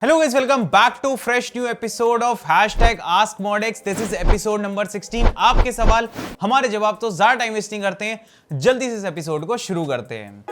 Hello guys, welcome back to fresh new episode of #AskModX. This is episode number 16. आपके सवाल हमारे जवाब, तो ज्यादा टाइम वेस्ट नहीं करते हैं, जल्दी से इस एपिसोड को शुरू करते हैं।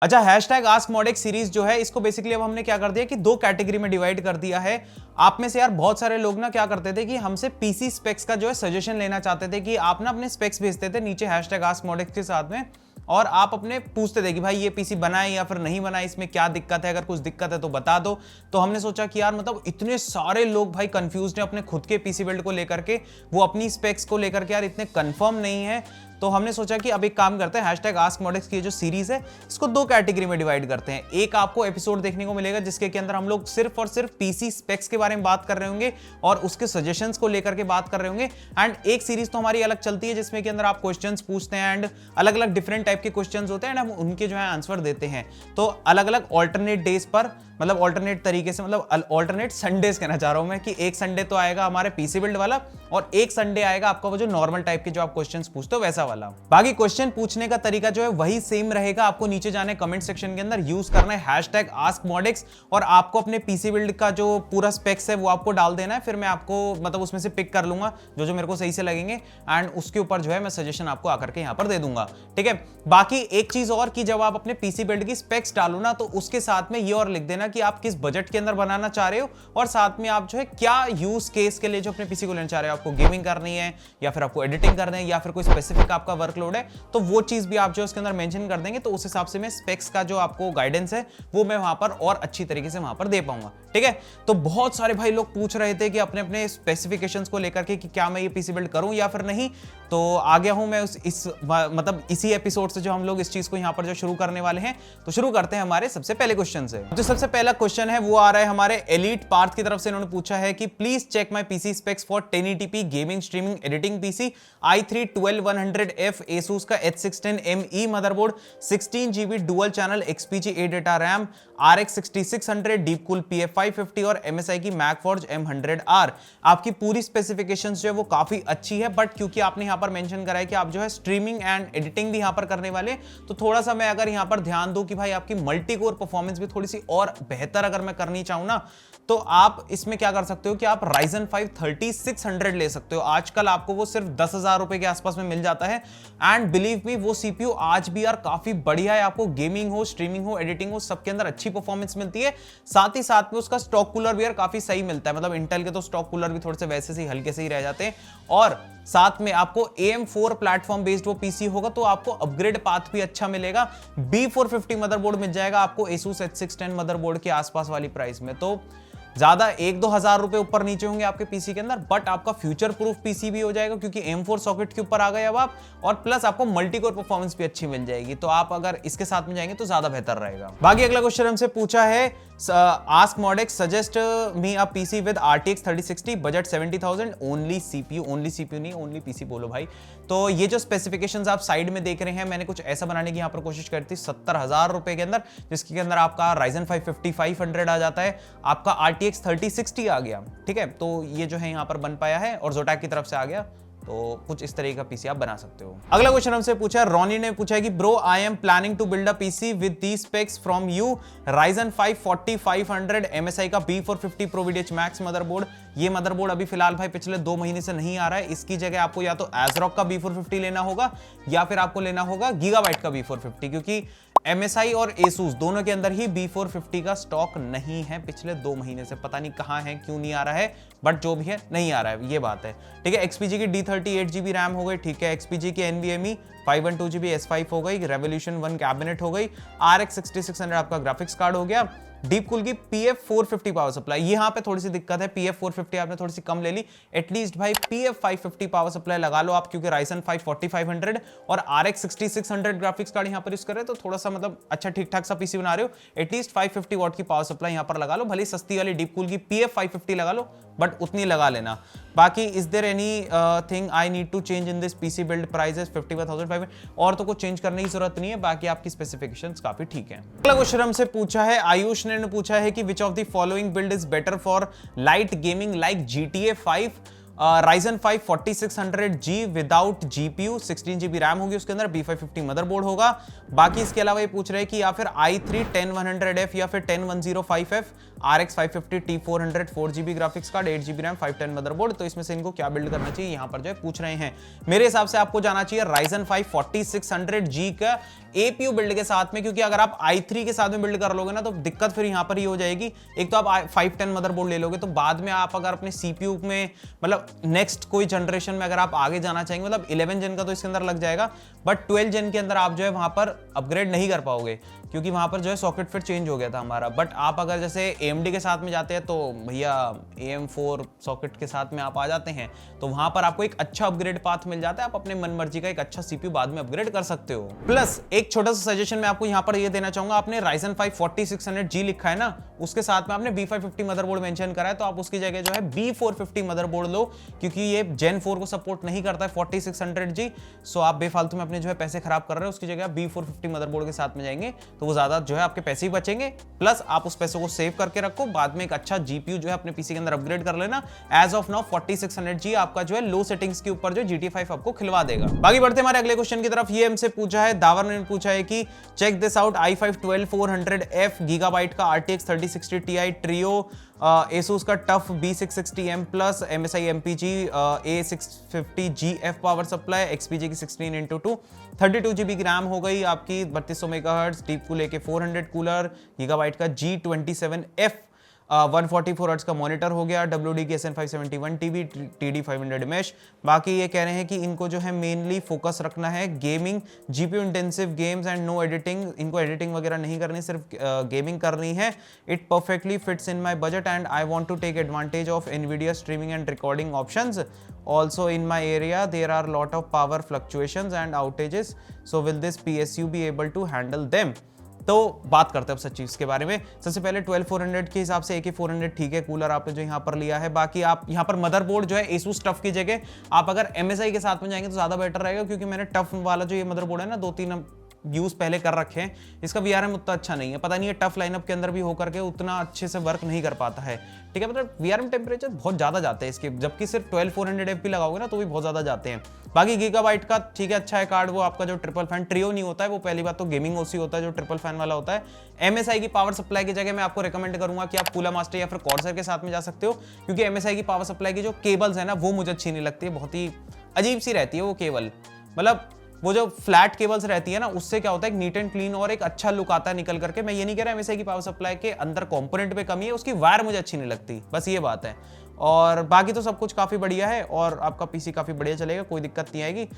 अच्छा, #AskModX सीरीज जो है, इसको बेसिकली अब हमने क्या कर दिया कि दो कैटेगरी में डिवाइड कर दिया है। आप में से यार बहुत सारे लोग ना क्या करते थे कि हमसे पीसी स्पेक्स का जो है सजेशन लेना चाहते थे कि आप ना अपने स्पेक्स भेजते थे नीचे #AskModX के साथ में, और आप अपने पूछते थे कि भाई ये पीसी बनाए या फिर नहीं बनाए, इसमें क्या दिक्कत है, अगर कुछ दिक्कत है तो बता दो। तो हमने सोचा कि यार मतलब इतने सारे लोग भाई कंफ्यूज्ड हैं अपने खुद के पीसी बिल्ड को लेकर के, वो अपनी स्पेक्स को लेकर के यार इतने कंफर्म नहीं है। तो हमने सोचा कि अब एक काम करते हैं, #AskModX की जो सीरीज है इसको दो कैटेगरी में डिवाइड करते हैं। एक आपको एपिसोड देखने को मिलेगा जिसके के अंदर हम लोग सिर्फ और सिर्फ पीसी स्पेक्स के बारे में बात कर रहे होंगे और उसके सजेशंस को लेकर के बात कर रहे होंगे। एंड एक सीरीज तो हमारी अलग चलती है जिसमें के अंदर आप क्वेश्चंस पूछते हैं एंड अलग अलग डिफरेंट टाइप के क्वेश्चंस होते हैं एंड हम उनके जो है आंसर देते हैं। तो अलग अलग ऑल्टरनेट डेज पर, मतलब ऑल्टरनेट तरीके से, मतलब ऑल्टरनेट संडेज कहना चाह रहा हूं मैं, कि एक संडे तो आएगा हमारे पीसी बिल्ड वाला और एक संडे आएगा आपका वो जो नॉर्मल टाइप के जो आप क्वेश्चंस पूछते हो वैसा वाला। बाकी क्वेश्चन पूछने का तरीका जो है वही सेम रहेगा। आपको नीचे जाने कमेंट सेक्शन के अंदर यूज करना है #AskModX और आपको अपने पीसी बिल्ड का जो पूरा स्पेक्स है वो आपको डाल देना है। फिर मैं आपको मतलब उसमें से पिक कर लूंगा जो जो मेरे को सही से लगेंगे एंड उसके ऊपर जो है मैं सजेशन आपको आकर के यहाँ पर दे दूंगा, ठीक है। बाकी एक चीज और कि जब आप अपने पीसी बिल्ड की स्पेक्स डालो ना, तो उसके साथ में ये और लिख देना कि आप किस बजट के अंदर बनाना चाह रहे हो और साथ में आप जो है क्या यूज केस के लिए जो अपने पीसी को लेना चाह रहे हो। आपको गेमिंग करनी है या फिर आपको एडिटिंग करनी है या फिर कोई स्पेसिफिक आपका वर्कलोड है, तो वो चीज भी आप जो उसके अंदर मेंशन कर देंगे, तो उस हिसाब से मैं स्पेक्स का जो आपको गाइडेंस है वो मैं वहां पर और अच्छी तरीके से वहां पर दे पाऊंगा, ठीक है। तो बहुत सारे भाई लोग पूछ रहे थे कि अपने अपने स्पेसिफिकेशंस को लेकर के कि क्या मैं ये पीसी बिल्ड करूं या फिर नहीं। तो आ गया हूं मैं मतलब इसी एपिसोड से जो हम लोग इस चीज को यहां पर जो शुरू करने वाले हैं। तो शुरू करते हैं हमारे सबसे पहले क्वेश्चन से। जो सबसे पहला क्वेश्चन है वो आ रहा है हमारे एलीट पार्थ की तरफ से। इन्होंने पूछा है कि please check my PC specs for 1080p gaming streaming editing PC, i3 12100F Asus का H610ME motherboard, 16GB dual channel XPG 8 data RAM, RX 6600 डीप कूल PF550 और MSI की MacForge M100R। आपकी पूरी स्पेसिफिकेशंस जो है वो काफी अच्छी है, बट क्योंकि आपने यहाँ पर मेंशन करा है कि आप जो है स्ट्रीमिंग एंड एडिटिंग भी यहाँ पर करने वाले, तो थोड़ा सा मैं अगर यहाँ पर ध्यान दूं कि भाई आपकी मल्टी कोर परफॉर्मेंस भी थोड़ी सी और बेहतर अगर मैं करनी चाहूँ ना, तो आप इसमें क्या कर सकते हो कि आप Ryzen 5 3600 ले सकते हो। आजकल आपको वो सिर्फ 10,000 रुपए के आसपास में मिल जाता है एंड बिलीव मी वो सीपीयू आज भी यार काफी बढ़िया है। आपको गेमिंग हो, स्ट्रीमिंग हो, एडिटिंग हो, सबके अंदर अच्छी परफॉर्मेंस मिलती है। साथ ही साथ में उसका स्टॉक कूलर भी यार काफी सही मिलता है, मतलब इंटेल के तो स्टॉक कूलर भी थोड़े से वैसे से हल्के से ही रह जाते हैं। और साथ में आपको AM4 प्लेटफॉर्म बेस्ड वो पीसी होगा तो आपको अपग्रेड पाथ भी अच्छा मिलेगा। B450 मदरबोर्ड मिल जाएगा आपको Asus H610 मदरबोर्ड के आसपास वाली प्राइस में। तो ज्यादा 1-2 हजार रुपए ऊपर नीचे होंगे आपके पीसी के अंदर, बट आपका फ्यूचर प्रूफ पीसी भी हो जाएगा क्योंकि M4 सॉकेट के ऊपर आ गए अब आप, और प्लस आपको मल्टी कोर परफॉर्मेंस भी अच्छी मिल जाएगी। तो आप अगर इसके साथ में जाएंगे तो ज्यादा बेहतर रहेगा। बाकी अगला क्वेश्चन हमसे पूछा है AskModX suggest me a PC with RTX 3060 budget 70,000 only CPU नहीं, ओनली पीसी बोलो भाई। तो ये जो स्पेसिफिकेशंस आप साइड में देख रहे हैं, मैंने कुछ ऐसा बनाने की यहाँ पर कोशिश करी थी 70,000 रुपए के अंदर, जिसके अंदर आपका Ryzen 5 5500 आ जाता है, आपका RTX 3060 आ गया, ठीक है। तो ये जो है यहाँ पर बन पाया है और Zotac की तरफ से आ गया। तो कुछ इस तरीके का पीसी आप बना सकते हो। अगला क्वेश्चन हमसे पूछा है, रोनी ने पूछा है कि bro I am planning to build a PC with the specs from you, Ryzen 5 4500 MSI का B450 Pro VDH Max motherboard. ये मदरबोर्ड अभी फिलहाल भाई पिछले 2 महीने से नहीं आ रहा है। इसकी जगह आपको या तो ASRock का B450 लेना होगा या फिर आपको लेना होगा Gigabyte का B450, क्योंकि MSI और Asus दोनों के अंदर ही B450 का स्टॉक नहीं है पिछले 2 महीने से। पता नहीं कहां है, क्यों नहीं आ रहा है, बट जो भी है नहीं आ रहा है, ये बात है, ठीक है। XPG की D38GB रैम हो गई, ठीक है। XPG की NVMe 512GB S5 हो गई, Revolution 1 कैबिनेट हो गई, RX 6600 आपका ग्राफिक्स कार्ड हो गया, डीप कूल की PF450 पावर सप्लाई। यहां पे थोड़ी सी दिक्कत है, PF450 आपने थोड़ी सी कम ले ली, एटलीस्ट भाई PF550 पावर सप्लाई लगा लो आप, क्योंकि Ryzen 5 4500 और RX 6600 ग्राफिक्स कार्ड यहां पर यूज कर रहे हो, तो थोड़ा सा मतलब अच्छा ठीक ठाक सा पीसी बना रहे हो, एटलीस्ट 550 वॉट की पावर सप्लाई यहां पर लगा लो। भले सस्ती वाली डीप कूल की PF550 लगा लो, बट उतनी लगा लेना। बाकी is there anything I need to change in this PC build prices 51,500? और तो कुछ चेंज करने की जरूरत नहीं है, बाकी आपकी स्पेसिफिकेशंस काफी ठीक है। अगला क्वेश्चन हमसे पूछा है, आयुष ने पूछा है कि which of the following build is better for light gaming like GTA 5 Ryzen 5 4600G without GPU, 16GB RAM होगी उसके अंदर, B550 मदरबोर्ड होगा। बाकी इसके अलावा ये पूछ रहे हैं कि या फिर i3 10100F या फिर 10105F, RX 550 T400 4GB graphics card, 8GB RAM, 510 motherboard. तो इसमें से इनको क्या बिल्ड करना चाहिए यहाँ पर जो है पूछ रहे हैं। मेरे हिसाब से आपको जाना चाहिए Ryzen 5 4600G का APU बिल्ड के साथ में, क्योंकि अगर आप i3 के साथ में बिल्ड कर लोगे ना तो दिक्कत फिर यहाँ पर ही हो जाएगी। एक तो आप 510 मदरबोर्ड ले लोगे तो बाद में आप अगर अपने CPU में मतलब नेक्स्ट कोई जनरेशन में अगर आप आगे जाना चाहेंगे, मतलब 11 जेन का तो इसके अंदर लग जाएगा, बट 12 जेन के अंदर आप जो है वहां पर अपग्रेड नहीं कर पाओगे, क्योंकि वहां पर जो है सॉकेट फिर चेंज हो गया था हमारा। बट आप अगर जैसे AMD के साथ में जाते हैं तो भैया AM4 सॉकेट के साथ में आप आ जाते हैं, तो वहां पर आपको एक अच्छा अपग्रेड पाथ मिल जाता है, आप अपने मन मर्जी का एक अच्छा CPU बाद में अपग्रेड कर सकते हो। प्लस एक छोटा सा सजेशन मैं आपको यहाँ पर ये देना चाहूंगा, आपने Ryzen 5 4600G लिखा है ना, उसके साथ में आपने B550 मदरबोर्ड मेंशन करा है, तो आप उसकी जगह जो है B450 मदरबोर्ड लो, क्योंकि ये Gen 4 को सपोर्ट नहीं करता है 4600G। सो आप बेफालतू में अपने जो है पैसे खराब कर रहे हो, उसकी जगह B450 मदरबोर्ड के साथ में जाएंगे तो वो ज्यादा जो है आपके पैसे ही बचेंगे, प्लस आप उस पैसे को सेव करके रखो, बाद में एक अच्छा GPU जो है अपने पीसी के अंदर अपग्रेड कर लेना। एज ऑफ नाउ 4600G आपका जो है लो सेटिंग्स के ऊपर जो GTA 5 आपको खिलवा देगा। बाकी बढ़ते हमारे अगले क्वेश्चन की तरफ। ये हमसे पूछा है, दावर ने पूछा है कि check this out, i5 12400F GB का RTX 3060 Ti Trio, Asus का tough B660M plus MSI MPG A650GF power supply, XPG की 16x2, 32GB की रैम हो गई आपकी, 3200 megahertz, deep cool AK400 cooler, gigabyte का G27F 144 हर्ट्ज का मॉनिटर हो गया, WD की SN571 TV, TD 500 mesh। बाकी ये कह रहे हैं कि इनको जो है मेनली फोकस रखना है gaming, GPU intensive games and no editing, इनको एडिटिंग वगैरह नहीं करनी, सिर्फ गेमिंग करनी है। It perfectly fits in my budget and I want to take advantage of NVIDIA streaming and recording options. Also in my area there are lot of power fluctuations and outages, so will this PSU be able to handle them? तो बात करते हैं अब सच्ची इसके बारे में। सबसे पहले 12400 के हिसाब से AK400 ठीक है, कूलर आपने जो यहाँ पर लिया है। बाकी आप यहाँ पर मदरबोर्ड जो है Asus टफ की जगह आप अगर MSI के साथ में जाएंगे तो ज़्यादा बेटर रहेगा, क्योंकि मैंने टफ वाला जो ये मदरबोर्ड है ना 2-3 यूज पहले कर रखे हैं, इसका VRM उतना अच्छा नहीं है, पता नहीं है टफ लाइनअप के अंदर भी होकर के उतना अच्छे से वर्क नहीं कर पाता है। ठीक है, मतलब VRM टेम्परेचर बहुत ज़्यादा जाते हैं इसके, जबकि सिर्फ 12400F भी लगाओगे ना तो भी बहुत ज़्यादा जाते हैं। बाकी गीगाबाइट का ठीक है, अच्छा है कार्ड, वो आपका जो ट्रिपल फैन ट्रियो नहीं होता है, वो पहली बात तो गेमिंग OC होता है जो ट्रिपल फैन वाला होता है। MSI की पावर सप्लाई की जगह मैं आपको रिकमेंड करूंगा कि आप कूला मास्टर या फिर कॉर्सर के साथ में जा सकते हो, क्योंकि MSI की पावर सप्लाई की जो केबल्स है ना वो मुझे अच्छी नहीं लगती है, बहुत ही अजीब सी रहती है वो केबल। मतलब वो जो फ्लैट केबल्स रहती है ना उससे क्या होता है, एक नीट एंड क्लीन और एक अच्छा लुक आता है निकल करके। मैं ये नहीं कह रहा MSI की पावर सप्लाई के अंदर कंपोनेंट पे कमी है, उसकी वायर मुझे अच्छी नहीं लगती, बस ये बात है। और बाकी तो सब कुछ काफ़ी बढ़िया है और आपका पीसी काफ़ी बढ़िया चलेगा, कोई दिक्कत नहीं आएगी।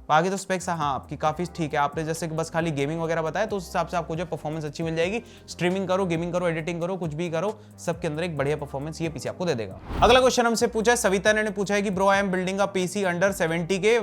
बाकी तो स्पेक्स हाँ आपकी काफ़ी ठीक है, आपने जैसे कि बस खाली गेमिंग वगैरह बताया तो उस हिसाब से आपको जो परफॉर्मेंस अच्छी मिल जाएगी। स्ट्रीमिंग करो, गेमिंग करो, एडिटिंग करो, कुछ भी करो, सबके अंदर एक बढ़िया परफॉर्मेंस ये पीसी आपको दे देगा। अगला क्वेश्चन हमसे पूछा है, सविता ने पूछा है कि bro I am building a PC under 70K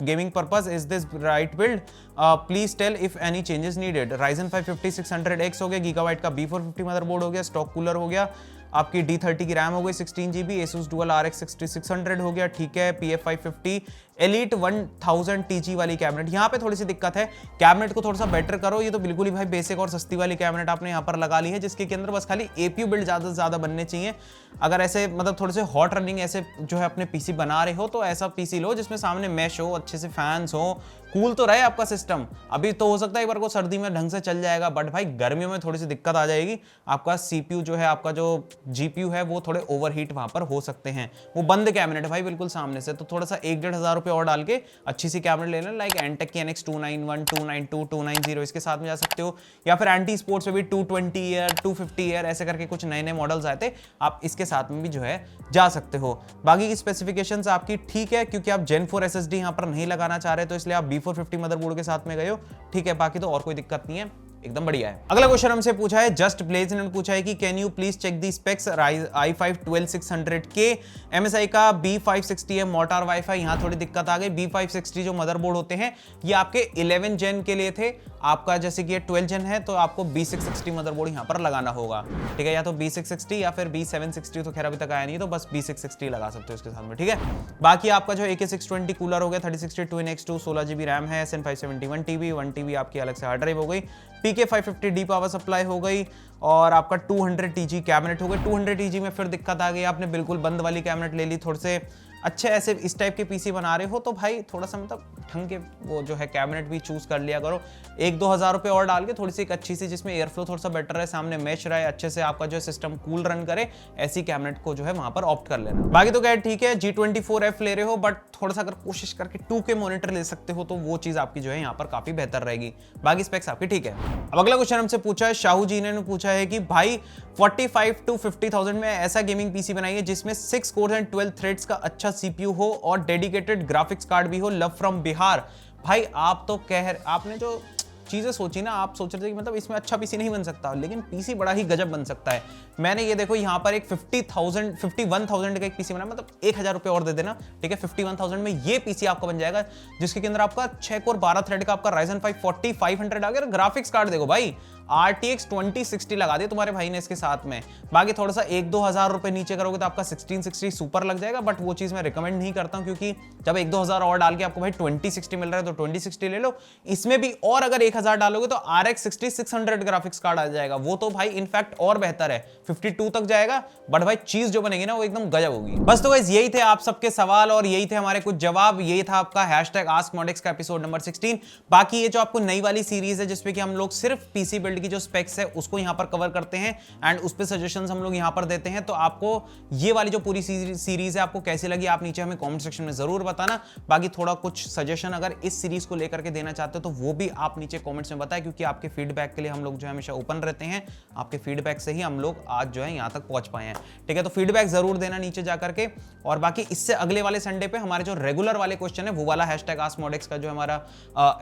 gaming purpose, is this right build? Please tell if any changes needed. Ryzen 5 5600X हो गया, गीगाबाइट का B450 मदरबोर्ड हो गया, स्टॉक कूलर हो गया, आपकी D30 की रैम हो गई 16GB, Asus Dual RX 6600 हो गया, ठीक है, PF550 Elite 1000 TG वाली कैबिनेट। यहाँ पे थोड़ी सी दिक्कत है, कैबिनेट को थोड़ा सा बेटर करो। ये तो बिल्कुल ही भाई बेसिक और सस्ती वाली कैबिनेट आपने यहाँ पर लगा ली है, जिसके के अंदर बस खाली APU बिल्ड ज़्यादा से ज़्यादा बनने चाहिए। अगर ऐसे मतलब थोड़े से हॉट रनिंग ऐसे जो है अपने पीसी बना रहे हो तो ऐसा पीसी लो जिसमें सामने मैश हो, अच्छे से फैंस हो, कूल तो रहे आपका सिस्टम। अभी तो हो सकता है एक बार को सर्दी में ढंग से चल जाएगा, बट भाई गर्मियों में थोड़ी सी दिक्कत आ जाएगी। आपका CPU जो है, आपका जो GPU है वो थोड़े ओवरहीट वहां पर हो सकते हैं। वो बंद कैबिनेट है भाई बिल्कुल सामने से, तो थोड़ा सा 1-1.5 हज़ार रुपये और डाल के अच्छी सी कैबिनेट लेना, लाइक एंटेक की NX 291, 292, 290 इसके साथ में जा सकते हो, या फिर एंटी स्पोर्ट्स में भी 220 ईयर 250 ईयर ऐसे करके कुछ नए नए मॉडल्स आए थे, आप इसके साथ में भी जो है जा सकते हो। बाकी की स्पेसिफिकेशंस आपकी ठीक है, क्योंकि आप Gen 4 SSD यहाँ पर नहीं लगाना चाह रहे तो इसलिए आप B450 मदरबोर्ड के साथ में गए हो, ठीक है। बाकी तो और कोई दिक्कत नहीं है, एकदम बढ़िया है। अगला क्वेश्चन हमसे पूछा है, जस्ट ब्लेज ने पूछा है कि can you please check the specs i5 12600K MSI का B560M मोटार वाईफाई। यहाँ थोड़ी दिक्कत आ गई, B560 जो मदरबोर्ड होते हैं ये आपके 11 जेन के लिए थे, आपका जैसे कि ये 12 जेन है तो आपको B660 मदरबोर्ड यहाँ पर लगाना होगा, ठीक है, या तो B660 या फिर B760, तो खैर अभी तक आया नहीं, तो बस B660 लगा सकते हो इसके साथ में, ठीक है। बाकी आपका जो AK620 कूलर हो गया, 3060 2NX2, 16GB रैम है, SN571 TB, 1 TB आपकी अलग से हार्ड ड्राइव हो गई, PK550D पावर सप्लाई हो गई, और आपका 200 TG कैबिनेट हो गई। 200 TG में फिर दिक्कत आ गई, आपने बिल्कुल बंद वाली कैबिनेट ले ली, थोड़े से अच्छे ऐसे इस टाइप के पीसी बना रहे हो तो भाई थोड़ा सा मतलब ढंग के वो जो है कैबिनेट भी चूज कर लिया करो, 1-2 हज़ार रुपये और डाल के थोड़ी सी एक अच्छी सी जिसमें एयर फ्लो थोड़ा सा बेटर रहे, सामने मैच रहे, अच्छे से आपका जो सिस्टम कूल रन करे, ऐसी कैबिनेट को जो है वहां पर ऑप्ट कर लेना। बाकी तो क्या ठीक है, G24F ले रहे हो बट थोड़ा सा अगर कोशिश करके 2K मॉनिटर ले सकते हो तो वो चीज आपकी जो है यहाँ पर काफी बेहतर रहेगी। बाकी स्पेक्स आपकी ठीक है। अब अगला क्वेश्चन हमसे पूछा है शाहू जी ने पूछा है कि भाई 45 to 50,000 में ऐसा गेमिंग पीसी बनाइए जिसमें 6 कोर्स एंड 12 थ्रेड्स का अच्छा सीपीयू हो और डेडिकेटेड ग्राफिक्स कार्ड भी हो, लव फ्रॉम बिहार। भाई आप तो आपने जो चीजें सोची ना, आप सोच रहे थे कि मतलब इसमें अच्छा पीसी नहीं बन सकता, लेकिन पीसी बड़ा ही गजब बन सकता है। मैंने ये देखो यहाँ पर एक 51,000 का एक पीसी बना, मतलब 1,000 रुपये और दे देना, ठीक है, 51,000 में ये पीसी आपका बन जाएगा जिसके अंदर आपका 6 कोर 12 थ्रेड का आपका Ryzen 5 4500 आ गया। ग्राफिक्स कार्ड देखो भाई, RTX 2060 लगा दिया तुम्हारे भाई ने इसके साथ में। बाकी थोड़ा सा 1-2 हज़ार रुपए नीचे करोगे तो आपका 1660 सुपर लग जाएगा, बट वो चीज मैं रिकमेंड नहीं करता हूं, क्योंकि जब 1-2 हज़ार और डाल के आपको भाई 2060 मिल रहा है तो 2060 ले लो। इसमें भी और अगर 1,000 डालोगे तो RX 6600 ग्राफिक्स कार्ड आ जाएगा, वो तो भाई इनफैक्ट और बेहतर है, 52 तक जाएगा, बट भाई चीज जो बनेगी ना वो एकदम गजब होगी। बस तो गाइस यही थे आप सबके सवाल और यही थे हमारे कुछ जवाब। यही था आपका #AskModX का एपिसोड नंबर 16। बाकी ये जो आपको नई वाली सीरीज है जिसपे कि हम लोग सिर्फ पीसी बिल्ड की जो स्पेक्स है उसको यहां पर कवर करते हैं एंड उस पे सजेशंस हम लोग यहां पर देते हैं, तो आपको ये वाली जो पूरी सीरीज है आपको कैसी लगी आप नीचे हमें कमेंट सेक्शन में जरूर बताना। बाकी थोड़ा कुछ सजेशन अगर इस सीरीज को लेकर के देना चाहते हो तो वो भी आप नीचे कमेंट्स में बताएं, क्योंकि आपके फीडबैक के लिए हम लोग जो है हमेशा ओपन रहते हैं। आपके फीडबैक से ही हम लोग आज जो है यहां तक पहुंच पाए हैं, ठीक है। तो फीडबैक जरूर देना नीचे जाकर के। और बाकी इससे अगले वाले संडे पे हमारे जो रेगुलर वाले क्वेश्चन है वो वाला #AskModX का जो हमारा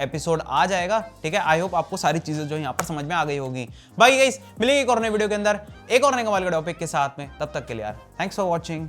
एपिसोड आ जाएगा, ठीक है। आई होप आपको सारी चीजें जो यहां पर समझ में आ गई होगी। बाकी गाइस मिलेंगे एक और नए वीडियो के अंदर एक और नए कमाल के टॉपिक के साथ में, तब तक के लिए यार थैंक्स फॉर वॉचिंग।